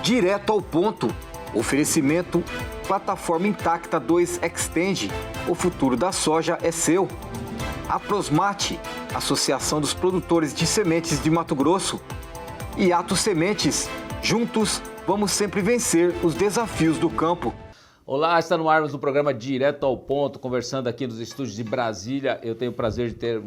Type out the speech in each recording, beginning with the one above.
Direto ao ponto. Oferecimento Plataforma Intacta 2 Extend. O futuro da soja é seu. A Prosmate, Associação dos Produtores de Sementes de Mato Grosso. E Atos Sementes. Juntos, vamos sempre vencer os desafios do campo. Olá, está no ar mais um programa Direto ao Ponto, conversando aqui nos estúdios de Brasília. Eu tenho o prazer de ter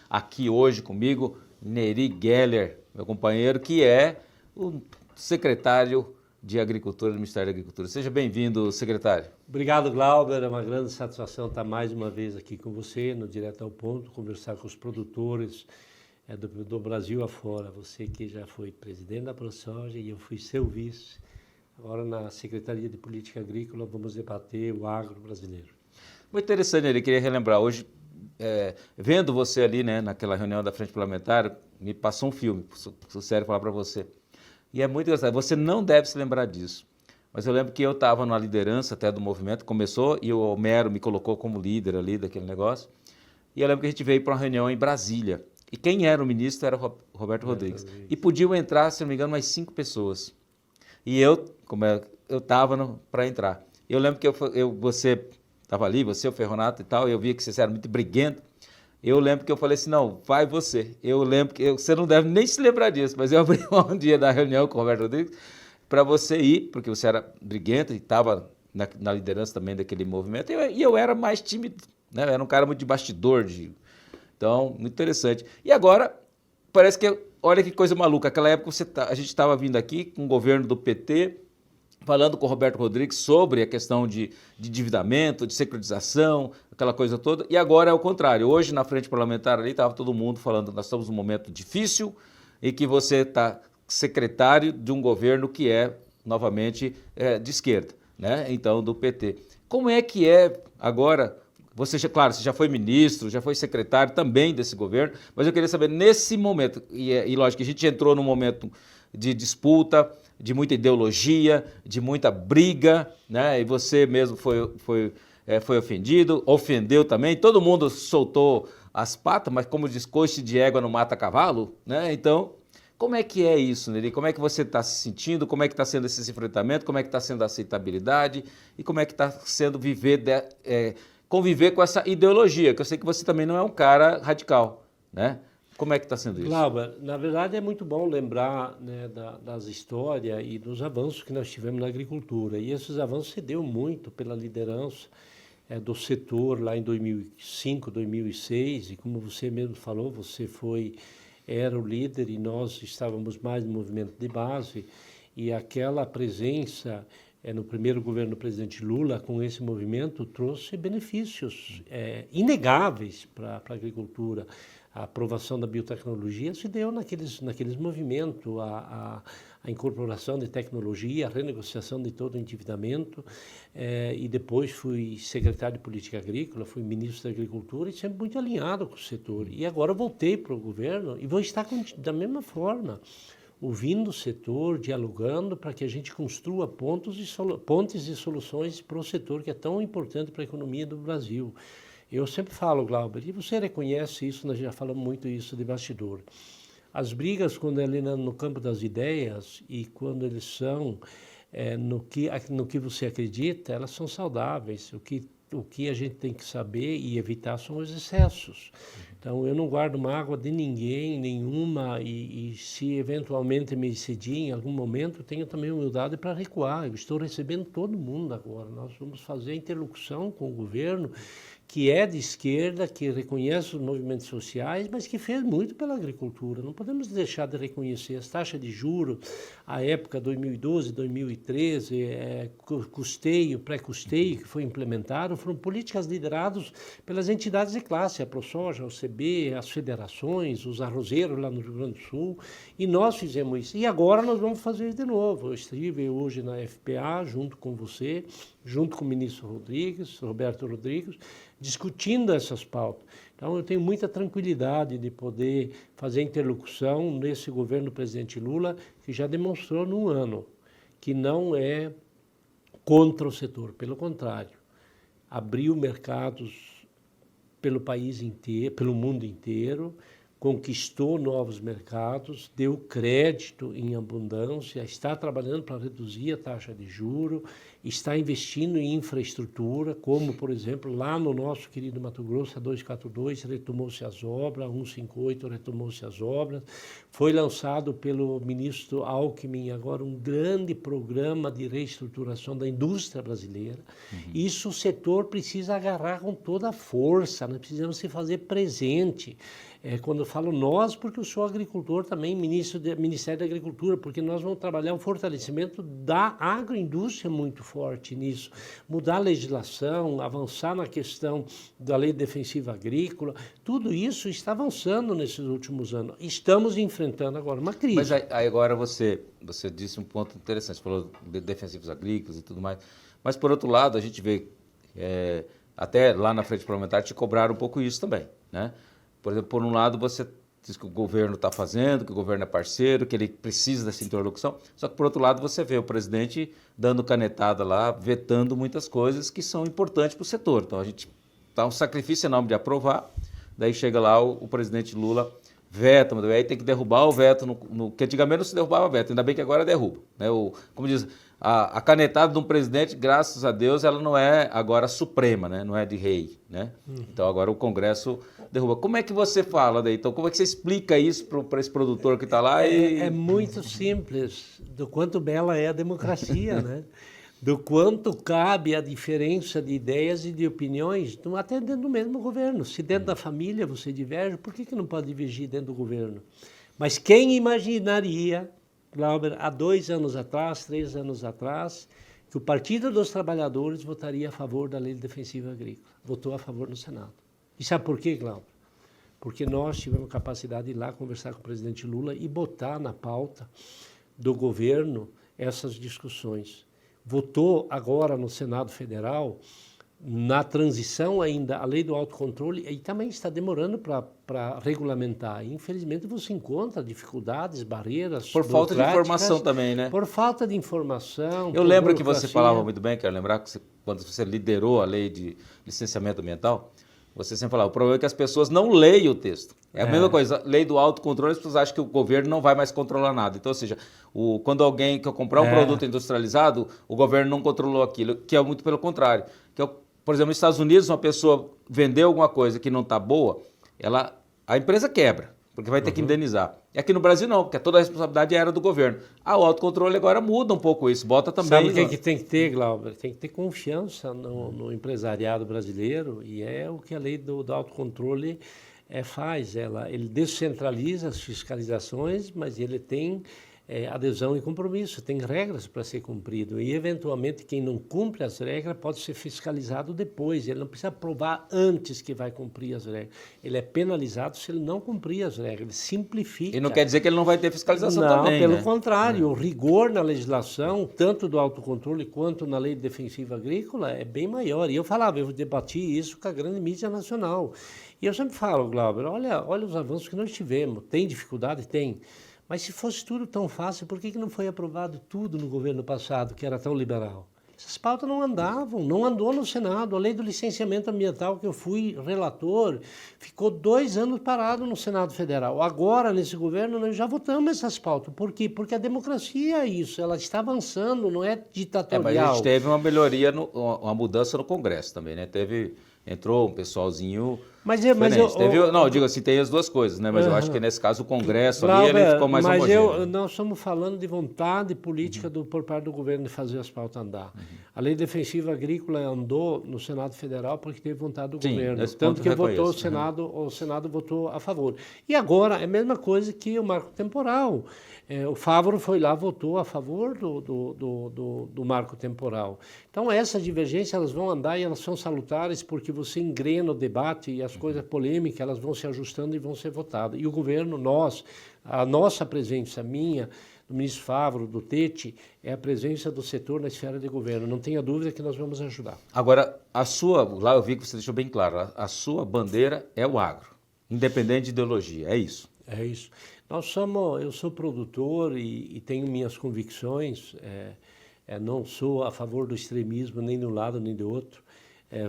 aqui hoje comigo Nery Geller, meu companheiro, que é o secretário de Agricultura do Ministério da Agricultura. Seja bem-vindo, secretário. Obrigado, Glauber. É uma grande satisfação estar mais uma vez aqui com você, no Direto ao Ponto, conversar com os produtores do Brasil afora. Você que já foi presidente da ProSoja e eu fui seu vice. Agora, na Secretaria de Política Agrícola, vamos debater o agro brasileiro. Muito interessante, ele queria relembrar. Hoje, vendo você ali, né, naquela reunião da Frente Parlamentar, me passou um filme, sou sério falar para você. E é muito engraçado, você não deve se lembrar disso. Mas eu lembro que eu estava na liderança até do movimento, começou, e o Homero me colocou como líder ali daquele negócio. E eu lembro que a gente veio para uma reunião em Brasília. E quem era o ministro era o Roberto Rodrigues. E podiam entrar, se não me engano, mais 5 pessoas. E eu estava para entrar. Eu lembro que você estava ali, você, o Ferronato e tal, e eu via que vocês eram muito briguentos. Eu lembro que eu falei assim, não, vai você. Eu lembro que você não deve nem se lembrar disso, mas eu abri um dia da reunião com o Roberto Rodrigues para você ir, porque você era briguento e estava na liderança também daquele movimento, e eu era mais tímido, né? Eu era um cara muito de bastidor, então, muito interessante. E agora, parece que, olha que coisa maluca, aquela época a gente estava vindo aqui com o governo do PT, falando com o Roberto Rodrigues sobre a questão de endividamento, de securitização, aquela coisa toda, e agora é o contrário. Hoje, na frente parlamentar ali, estava todo mundo falando, nós estamos num momento difícil e que você está secretário de um governo que é, novamente, de esquerda, né? Então, do PT. Como é que é agora, você já foi ministro, já foi secretário também desse governo, mas eu queria saber, nesse momento, e lógico que a gente entrou num momento de disputa, de muita ideologia, de muita briga, né? E você mesmo foi ofendido, ofendeu também, todo mundo soltou as patas, mas como diz, coice de égua não mata cavalo, né? Então, como é que é isso, Nery? Como é que você está se sentindo? Como é que está sendo esse enfrentamento? Como é que está sendo a aceitabilidade? E como é que está sendo conviver com essa ideologia? Que eu sei que você também não é um cara radical, né? Como é que está sendo isso? Glauber, na verdade é muito bom lembrar, né, das histórias e dos avanços que nós tivemos na agricultura. E esses avanços se deu muito pela liderança do setor lá em 2005, 2006. E como você mesmo falou, você era o líder e nós estávamos mais no movimento de base. E aquela presença no primeiro governo do presidente Lula, com esse movimento, trouxe benefícios inegáveis para a agricultura. A aprovação da biotecnologia se deu naqueles movimentos, a incorporação de tecnologia, a renegociação de todo o endividamento, e depois fui secretário de Política Agrícola, fui ministro da Agricultura e sempre muito alinhado com o setor. E agora voltei para o governo e vou estar da mesma forma, ouvindo o setor, dialogando para que a gente construa pontes e soluções para o setor que é tão importante para a economia do Brasil. Eu sempre falo, Glauber, e você reconhece isso, nós já falamos muito isso de bastidor. As brigas, quando é ali no campo das ideias e quando eles são no que você acredita, elas são saudáveis. O que a gente tem que saber e evitar são os excessos. Então, eu não guardo mágoa de ninguém, nenhuma, e se eventualmente me excedi em algum momento, tenho também humildade para recuar. Eu estou recebendo todo mundo agora. Nós vamos fazer interlocução com o governo, que é de esquerda, que reconhece os movimentos sociais, mas que fez muito pela agricultura. Não podemos deixar de reconhecer as taxas de juros, a época 2012, 2013, custeio, pré-custeio que foi implementado, foram políticas lideradas pelas entidades de classe, a ProSoja, a OCB, as federações, os arrozeiros lá no Rio Grande do Sul, e nós fizemos isso. E agora nós vamos fazer de novo. Eu estive hoje na FPA, junto com você, junto com o ministro Roberto Rodrigues, discutindo essas pautas. Então, eu tenho muita tranquilidade de poder fazer interlocução nesse governo do presidente Lula, que já demonstrou num ano que não é contra o setor, pelo contrário, abriu mercados pelo país inteiro, pelo mundo inteiro, conquistou novos mercados, deu crédito em abundância, está trabalhando para reduzir a taxa de juros, está investindo em infraestrutura, como, por exemplo, lá no nosso querido Mato Grosso, a 242, retomou-se as obras, a 158 retomou-se as obras. Foi lançado pelo ministro Alckmin agora um grande programa de reestruturação da indústria brasileira. Isso o setor precisa agarrar com toda a força, nós precisamos se fazer presente. Quando eu falo nós, porque eu sou agricultor também, Ministério da Agricultura, porque nós vamos trabalhar o fortalecimento da agroindústria muito forte nisso. Mudar a legislação, avançar na questão da lei defensiva agrícola, tudo isso está avançando nesses últimos anos. Estamos enfrentando agora uma crise. Mas aí agora você disse um ponto interessante, você falou de defensivos agrícolas e tudo mais, mas por outro lado a gente vê, até lá na frente parlamentar te cobraram um pouco isso também, né? Por exemplo, por um lado você diz que o governo está fazendo, que o governo é parceiro, que ele precisa dessa interlocução, só que por outro lado você vê o presidente dando canetada lá, vetando muitas coisas que são importantes para o setor. Então a gente dá um sacrifício enorme de aprovar, daí chega lá o presidente Lula veta, mas aí tem que derrubar o veto, que antigamente não se derrubava veto, ainda bem que agora derruba, né? Como diz, a canetada de um presidente, graças a Deus, ela não é agora suprema, né? Não é de rei, né? Então agora o Congresso derruba. Como é que você fala daí? Então como é que você explica isso para esse produtor que está lá? É muito simples, do quanto bela é a democracia, né? Do quanto cabe a diferença de ideias e de opiniões, até dentro do mesmo governo. Se dentro da família você diverge, por que não pode divergir dentro do governo? Mas quem imaginaria, Glauber, há 2 anos atrás, 3 anos atrás, que o Partido dos Trabalhadores votaria a favor da Lei Defensiva Agrícola? Votou a favor no Senado. E sabe por quê, Glauber? Porque nós tivemos capacidade de ir lá conversar com o presidente Lula e botar na pauta do governo essas discussões. Votou agora no Senado Federal, na transição ainda, a lei do autocontrole, e também está demorando para regulamentar. Infelizmente você encontra dificuldades, barreiras por falta de informação também, né? Por falta de informação. Eu lembro que você falava muito bem, quero lembrar que quando você liderou a lei de licenciamento ambiental, você sempre falava, o problema é que as pessoas não leem o texto. É a mesma coisa, lei do autocontrole, as pessoas acham que o governo não vai mais controlar nada. Então, ou seja, quando alguém quer comprar um produto industrializado, o governo não controlou aquilo, que é muito pelo contrário. Por exemplo, nos Estados Unidos, uma pessoa vendeu alguma coisa que não está boa, a empresa quebra, porque vai ter que indenizar. E aqui no Brasil não, porque toda a responsabilidade era do governo. O autocontrole agora muda um pouco isso, bota também... Sabe o que tem que ter, Glauber? Tem que ter confiança no empresariado brasileiro, e é o que a lei do autocontrole faz. Ele descentraliza as fiscalizações, mas ele tem adesão e compromisso, tem regras para ser cumprido. E, eventualmente, quem não cumpre as regras pode ser fiscalizado depois. Ele não precisa provar antes que vai cumprir as regras. Ele é penalizado se ele não cumprir as regras. Ele simplifica. E não quer dizer que ele não vai ter fiscalização também, pelo né? contrário. O rigor na legislação, tanto do autocontrole quanto na lei defensiva agrícola, é bem maior. E eu debati isso com a grande mídia nacional. E eu sempre falo, Glauber, olha os avanços que nós tivemos. Tem dificuldade? Tem. Mas se fosse tudo tão fácil, por que não foi aprovado tudo no governo passado, que era tão liberal? Essas pautas não andavam, não andou no Senado. A lei do licenciamento ambiental, que eu fui relator, ficou 2 anos parado no Senado Federal. Agora, nesse governo, nós já votamos essas pautas. Por quê? Porque a democracia é isso, ela está avançando, não é ditatorial. Mas a gente teve uma melhoria, uma mudança no Congresso também, né? Entrou um pessoalzinho... eu digo assim, tem as duas coisas, né? Mas eu acho que nesse caso o Congresso ali, ele ficou mais homogêneo. Nós estamos falando de vontade política por parte do governo de fazer as pautas andar. A lei defensiva agrícola andou no Senado Federal porque teve vontade do governo. Tanto que votou o Senado votou a favor. E agora é a mesma coisa que o marco temporal. O Fávaro foi lá, votou a favor do marco temporal. Então essas divergências elas vão andar e elas são salutares porque você engrena o debate e as coisas polêmicas, elas vão se ajustando e vão ser votadas. E o governo, a nossa presença, minha, do ministro Fávaro, do Tete, é a presença do setor na esfera de governo. Não tenha dúvida que nós vamos ajudar. Agora, lá eu vi que você deixou bem claro, a sua bandeira é o agro, independente de ideologia, é isso? É isso. Eu sou produtor e tenho minhas convicções, não sou a favor do extremismo nem de um lado nem do outro.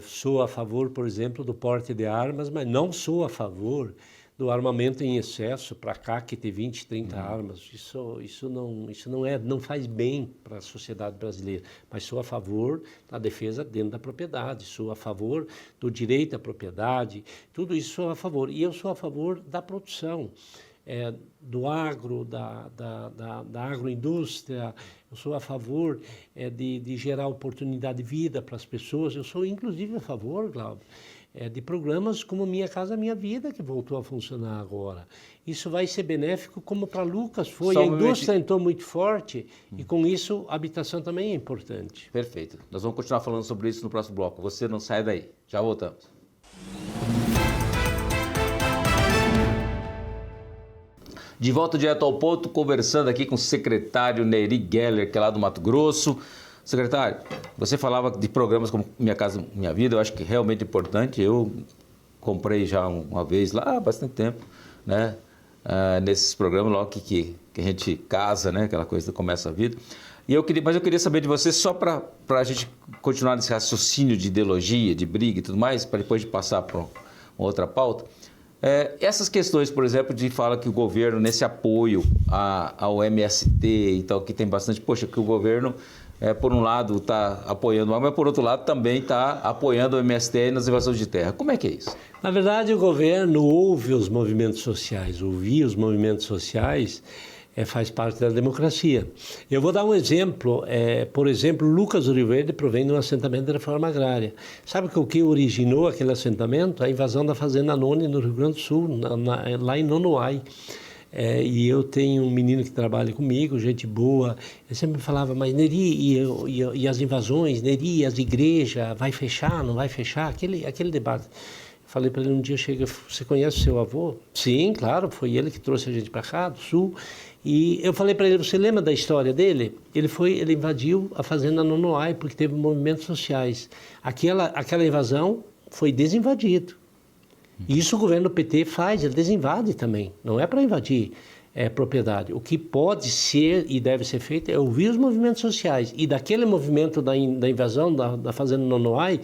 Sou a favor, por exemplo, do porte de armas, mas não sou a favor do armamento em excesso para cá, que tem 20, 30 armas. Isso não faz bem para a sociedade brasileira. Mas sou a favor da defesa dentro da propriedade, sou a favor do direito à propriedade, tudo isso sou a favor. E eu sou a favor da produção. Do agro, da agroindústria, eu sou a favor de gerar oportunidade de vida para as pessoas, eu sou inclusive a favor, Glauber, de programas como Minha Casa Minha Vida, que voltou a funcionar agora. Isso vai ser benéfico como para Lucas foi, a indústria entrou muito forte e com isso a habitação também é importante. Perfeito, nós vamos continuar falando sobre isso no próximo bloco, você não sai daí, já voltamos. De volta direto ao ponto, conversando aqui com o secretário Neri Geller, que é lá do Mato Grosso. Secretário, você falava de programas como Minha Casa Minha Vida, eu acho que é realmente importante. Eu comprei já uma vez lá há bastante tempo, né? Nesses programas logo que a gente casa, né? Aquela coisa que começa a vida. Mas eu queria saber de você, só para a gente continuar nesse raciocínio de ideologia, de briga e tudo mais, para depois de passar para uma outra pauta. Essas questões, por exemplo, de fala que o governo, nesse apoio ao MST e tal, que tem bastante, poxa, que o governo, por um lado, está apoiando, mas por outro lado também está apoiando o MST nas invasões de terra. Como é que é isso? Na verdade, o governo ouve os movimentos sociais. Ouvir os movimentos sociais faz parte da democracia. Eu vou dar um exemplo. Por exemplo, Lucas do Rio Verde provém de um assentamento de reforma agrária. Sabe o que originou aquele assentamento? A invasão da Fazenda Noni no Rio Grande do Sul, lá em Nonoai. E eu tenho um menino que trabalha comigo, gente boa. Ele sempre me falava, mas Neri, e as invasões, Neri, as igrejas, vai fechar, não vai fechar? Aquele debate. Falei para ele um dia, você conhece o seu avô? Sim, claro, foi ele que trouxe a gente para cá, do Sul. E eu falei para ele, você lembra da história dele? Ele invadiu a fazenda Nonoai porque teve movimentos sociais. Aquela invasão foi desinvadido. Isso o governo PT faz, ele desinvade também. Não é para invadir propriedade. O que pode ser e deve ser feito é ouvir os movimentos sociais. E daquele movimento da invasão da fazenda Nonoai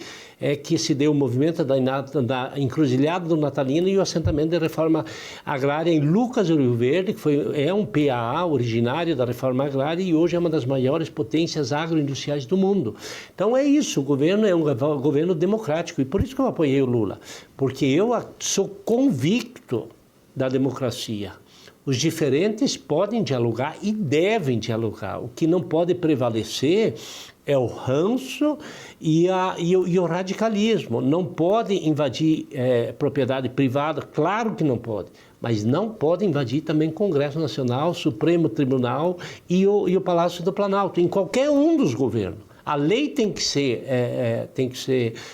que se deu o movimento da encruzilhada do Natalino e o assentamento de reforma agrária em Lucas do Rio Verde, que é um PAA originário da reforma agrária e hoje é uma das maiores potências agroindustriais do mundo. Então é isso, o governo é um governo democrático e por isso que eu apoiei o Lula, porque eu sou convicto da democracia. Os diferentes podem dialogar e devem dialogar. O que não pode prevalecer é o ranço e o radicalismo. Não pode invadir propriedade privada, claro que não pode, mas não pode invadir também Congresso Nacional, Supremo Tribunal e o Palácio do Planalto, em qualquer um dos governos. A lei tem que ser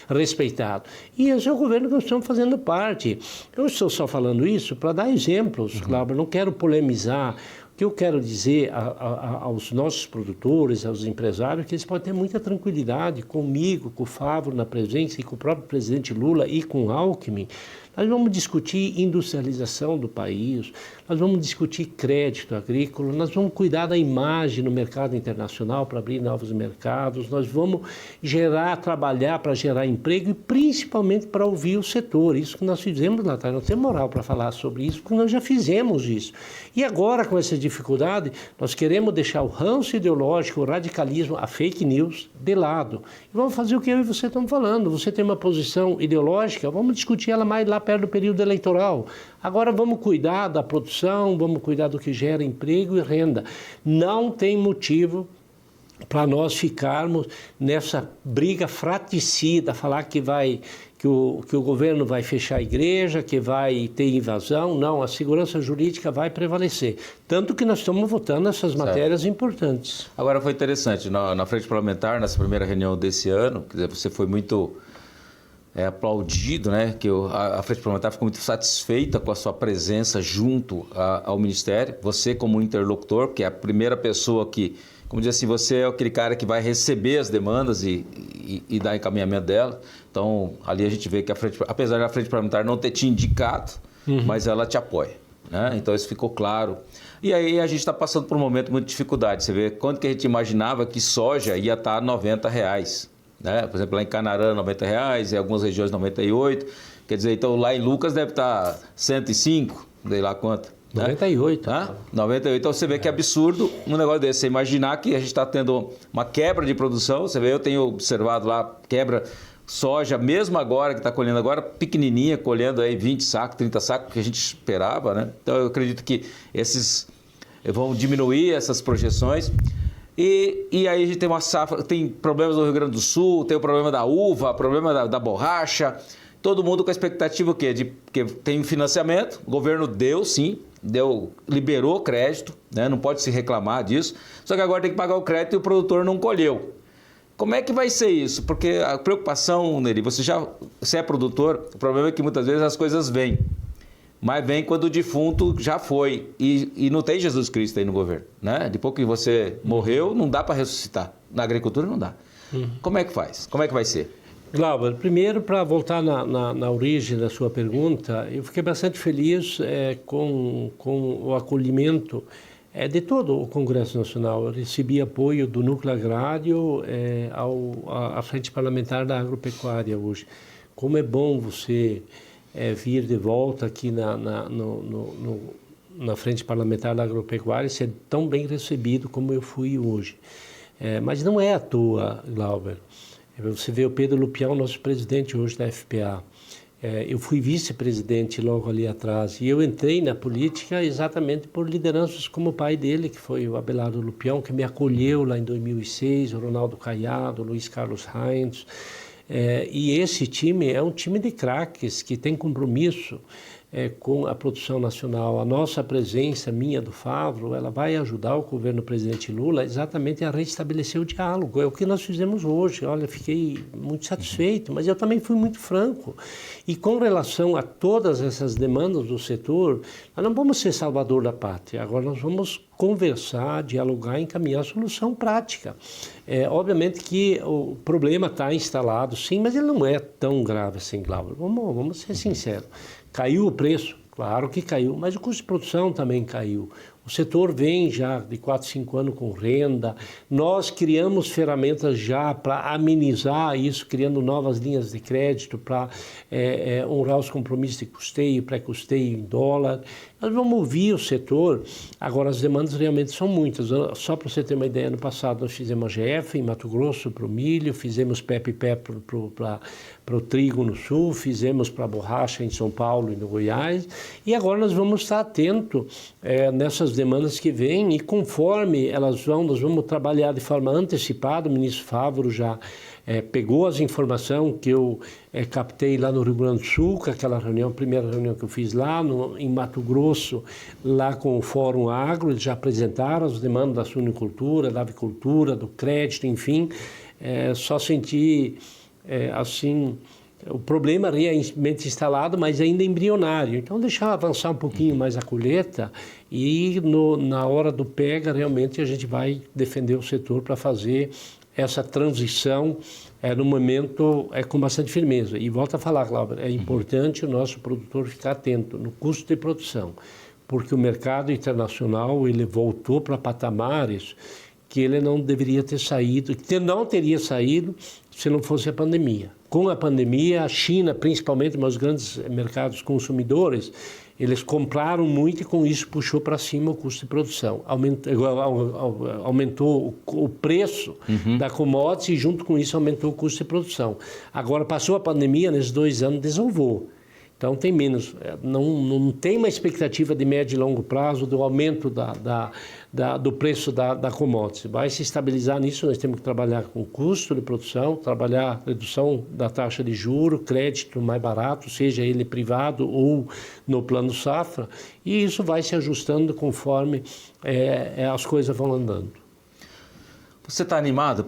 respeitado. E esse é o governo que nós estamos fazendo parte. Eu estou só falando isso para dar exemplos, Glauber, não quero polemizar. O que eu quero dizer aos nossos produtores, aos empresários, que eles podem ter muita tranquilidade comigo, com o Fávaro na presença e com o próprio presidente Lula e com o Alckmin. Nós vamos discutir industrialização do país, nós vamos discutir crédito agrícola, nós vamos cuidar da imagem no mercado internacional para abrir novos mercados, nós vamos trabalhar para gerar emprego e principalmente para ouvir o setor. Isso que nós fizemos lá atrás, não tem moral para falar sobre isso, porque nós já fizemos isso. E agora, com essa dificuldade, nós queremos deixar o ranço ideológico, o radicalismo, a fake news de lado. E vamos fazer o que eu e você estamos falando. Você tem uma posição ideológica, vamos discutir ela mais lá perto do período eleitoral. Agora vamos cuidar da produção, vamos cuidar do que gera emprego e renda. Não tem motivo para nós ficarmos nessa briga fratricida, falar que o governo vai fechar a igreja, que vai ter invasão. Não, a segurança jurídica vai prevalecer. Tanto que nós estamos votando essas matérias importantes. Agora foi interessante, na frente parlamentar, nessa primeira reunião desse ano, quer dizer, você foi muito aplaudido, né? Que a frente parlamentar ficou muito satisfeita com a sua presença junto ao Ministério. Você como interlocutor, porque é a primeira pessoa que, como diz assim, você é aquele cara que vai receber as demandas e dar encaminhamento dela. Então, ali a gente vê que apesar da frente parlamentar não ter te indicado, mas ela te apoia, né? Então isso ficou claro. E aí a gente está passando por um momento muito de dificuldade. Você vê quanto que a gente imaginava que soja ia estar R$90, né? Por exemplo, lá em Canarã, R$90, em algumas regiões R$98. Quer dizer, então lá em Lucas deve estar 105, sei lá quanto. 98. Né? 98. Então você vê que é absurdo um negócio desse. Você imaginar que a gente está tendo uma quebra de produção. Você vê, eu tenho observado lá, quebra soja, mesmo agora, que está colhendo agora, pequenininha, colhendo aí 20 sacos, 30 sacos, que a gente esperava, né? Então eu acredito que esses vão diminuir essas projeções. E aí a gente tem uma safra, tem problemas no Rio Grande do Sul, tem o problema da uva, problema da borracha, todo mundo com a expectativa o quê? De que tem financiamento, o governo deu sim, liberou crédito, né? Não pode se reclamar disso, só que agora tem que pagar o crédito e o produtor não colheu. Como é que vai ser isso? Porque a preocupação, Neri, você é produtor, o problema é que muitas vezes as coisas vêm. Mas vem quando o defunto já foi. E não tem Jesus Cristo aí no governo. Né? Depois que você morreu, não dá para ressuscitar. Na agricultura não dá. Como é que faz? Como é que vai ser? Glauber, primeiro, para voltar na origem da sua pergunta, eu fiquei bastante feliz com o acolhimento de todo o Congresso Nacional. Eu recebi apoio do Núcleo Agrário à Frente Parlamentar da Agropecuária hoje. Como é bom você vir de volta aqui na Frente Parlamentar da Agropecuária, ser tão bem recebido como eu fui hoje. Mas não é à toa, Glauber. Você vê o Pedro Lupião, nosso presidente hoje da FPA. Eu fui vice-presidente logo ali atrás e eu entrei na política exatamente por lideranças como o pai dele, que foi o Abelardo Lupião, que me acolheu lá em 2006, o Ronaldo Caiado, o Luiz Carlos Heinz. E esse time é um time de craques que tem compromisso com a produção nacional. A nossa presença, minha do Favro, ela vai ajudar o governo do presidente Lula exatamente a restabelecer o diálogo. É o que nós fizemos hoje. Olha, fiquei muito satisfeito, mas eu também fui muito franco. E com relação a todas essas demandas do setor, nós não vamos ser salvador da pátria. Agora nós vamos conversar, dialogar e encaminhar a solução prática. Obviamente que o problema está instalado, sim, mas ele não é tão grave assim, Glauber. Vamos ser sinceros. Caiu o preço? Claro que caiu, mas o custo de produção também caiu. O setor vem já de 4, 5 anos com renda. Nós criamos ferramentas já para amenizar isso, criando novas linhas de crédito para honrar os compromissos de custeio, pré-custeio em dólar. Nós vamos ouvir o setor. Agora, as demandas realmente são muitas. Só para você ter uma ideia, no passado nós fizemos AGF em Mato Grosso para o milho, fizemos PEP-PE para o trigo no sul, fizemos para a borracha em São Paulo e no Goiás. E agora nós vamos estar atentos nessas demandas que vêm e conforme elas vão, nós vamos trabalhar de forma antecipada. O ministro Favro já pegou as informações que eu captei lá no Rio Grande do Sul, com aquela reunião, a primeira reunião que eu fiz lá, em Mato Grosso, lá com o Fórum Agro. Eles já apresentaram as demandas da suinicultura, da avicultura, do crédito, enfim. Só senti, assim, o problema realmente instalado, mas ainda embrionário. Então, deixar avançar um pouquinho mais a colheita e na hora do pega, realmente, a gente vai defender o setor para fazer essa transição no momento com bastante firmeza. E volto a falar, Glauber, é importante o nosso produtor ficar atento no custo de produção, porque o mercado internacional ele voltou para patamares que ele não deveria ter saído, que não teria saído se não fosse a pandemia. Com a pandemia, a China, principalmente, mas os grandes mercados consumidores, eles compraram muito e com isso puxou para cima o custo de produção. Aumentou o preço da commodity e junto com isso aumentou o custo de produção. Agora passou a pandemia, nesses 2 anos desovou. Então tem menos, não tem uma expectativa de médio e longo prazo do aumento do preço da commodity. Vai se estabilizar nisso, nós temos que trabalhar com custo de produção, trabalhar redução da taxa de juros, crédito mais barato, seja ele privado ou no plano safra, e isso vai se ajustando conforme as coisas vão andando. Você está animado?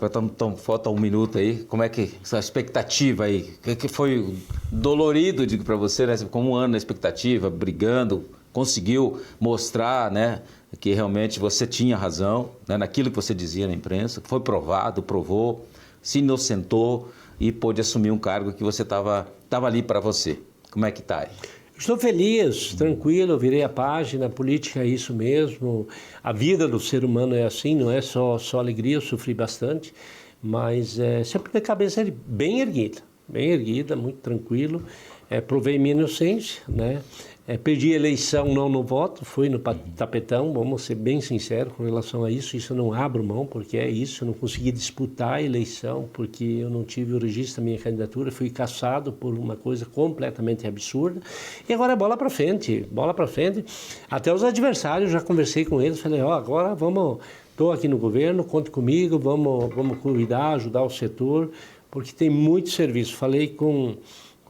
Falta 1 minuto aí. Como é que essa expectativa aí? Que foi dolorido, digo para você, né? Como 1 ano na expectativa, brigando, conseguiu mostrar, né, que realmente você tinha razão, né, naquilo que você dizia na imprensa, foi provado, provou, se inocentou e pôde assumir um cargo que você estava ali para você. Como é que está aí? Estou feliz, tranquilo, eu virei a página, a política é isso mesmo, a vida do ser humano é assim, não é só alegria, eu sofri bastante, mas sempre de cabeça bem erguida, muito tranquilo. provei minha inocência, né? Perdi a eleição, não voto, fui no tapetão, vamos ser bem sinceros com relação a isso eu não abro mão, porque é isso, eu não consegui disputar a eleição, porque eu não tive o registro da minha candidatura, fui cassado por uma coisa completamente absurda, e agora bola para frente, até os adversários, já conversei com eles, falei, agora estou aqui no governo, conte comigo, vamos cuidar, ajudar o setor, porque tem muito serviço, falei com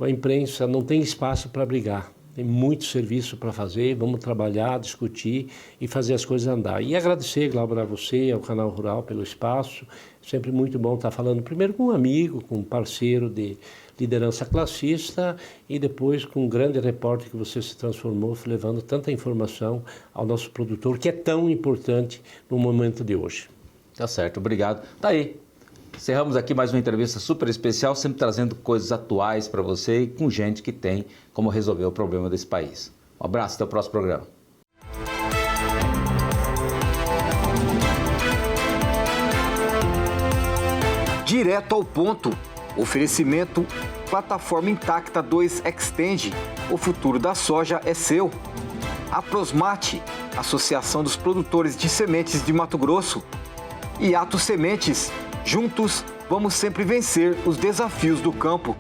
a imprensa, não tem espaço para brigar. Tem muito serviço para fazer, vamos trabalhar, discutir e fazer as coisas andar. E agradecer, Glauber, a você, ao Canal Rural pelo espaço. Sempre muito bom estar falando primeiro com um amigo, com um parceiro de liderança classista e depois com um grande repórter que você se transformou, levando tanta informação ao nosso produtor, que é tão importante no momento de hoje. Tá certo, obrigado. Tá aí. Encerramos aqui mais uma entrevista super especial, sempre trazendo coisas atuais para você e com gente que tem como resolver o problema desse país. Um abraço, até o próximo programa. Direto ao ponto. Oferecimento Plataforma Intacta 2 Extend. O futuro da soja é seu. A Prosmate, Associação dos Produtores de Sementes de Mato Grosso. E Atos Sementes. Juntos, vamos sempre vencer os desafios do campo.